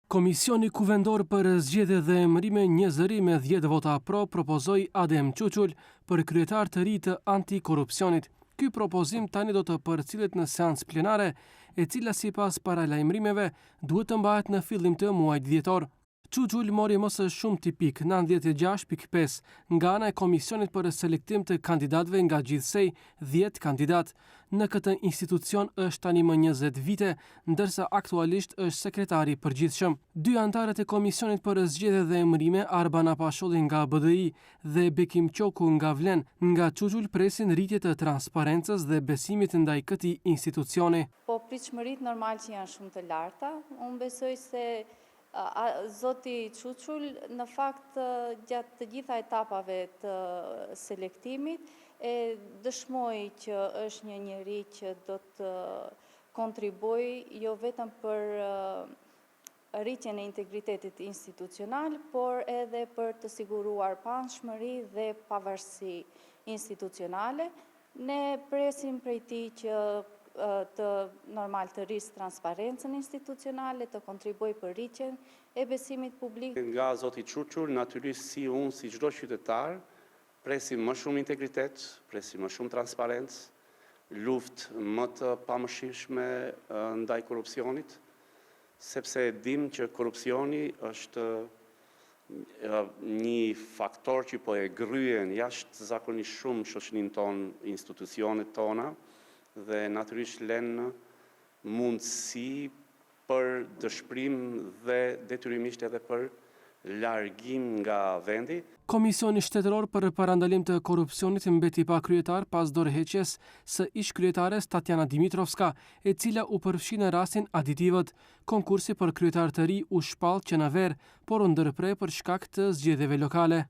Komisioni Kuvendor për Zgjedhje dhe Emërime një zëri me 10 vota pro propozoi Adem Çuçul për kryetar të ri të antikorrupsionit. Ky propozim tani do të përcillet në seancë plenare, e cila sipas paralajmërimeve duhet të mbahet në fillim të muajit dhjetor. Çuçul mori më së shumë tipik 96.5 nga ana e Komisionit për selektim të kandidatëve nga gjithsej 10 kandidat. Në këtë institucion është tani më 20 vite, ndërsa aktualisht është sekretari i përgjithshëm. Dy anëtarët e Komisionit për Zgjedhje dhe Emërime, Arbana Pasholli nga BDI dhe Bekim Qoku nga Vlen, nga Çuçul presin rritje të transparencës dhe besimit ndaj këtij institucioni. Po pritshmëritë normal që janë shumë të larta. Unë besoj se zoti Çuçul në fakt gjatë të gjitha etapave të selektimit e dëshmoi që është një njeri që do të kontribuojë jo vetëm për rritjen e integritetit institucional, por edhe për të siguruar panshmëri dhe pavarësi institucionale. Ne presim prej tij që të normal të rrisë transparencën institucionale, të kontribuojë për rritjen e besimit publik. Nga zoti Çuçul, natyrisht si unë, si çdo qytetar, presim më shumë integritet, presim më shumë transparencë, luftë më të pamëshirshme ndaj korrupsionit, sepse dim që korrupsioni është një faktor që po e gryen jashtëzakonisht shumë shoqërinë tonë, institucionet tona, dhe natyrisht lënë mundësi për dëshpërim dhe detyrimisht edhe për largim nga vendi. Komisioni Shtetëror për Parandalim të Korrupsionit mbeti pa kryetar pas dorëheqjes së ish-kryetares Tatjana Dimitrovska, e cila u përfshi në rastin aditivët. Konkursi për kryetar të ri u shpall që në verë, por u ndërprer për shkak të zgjedhjeve lokale.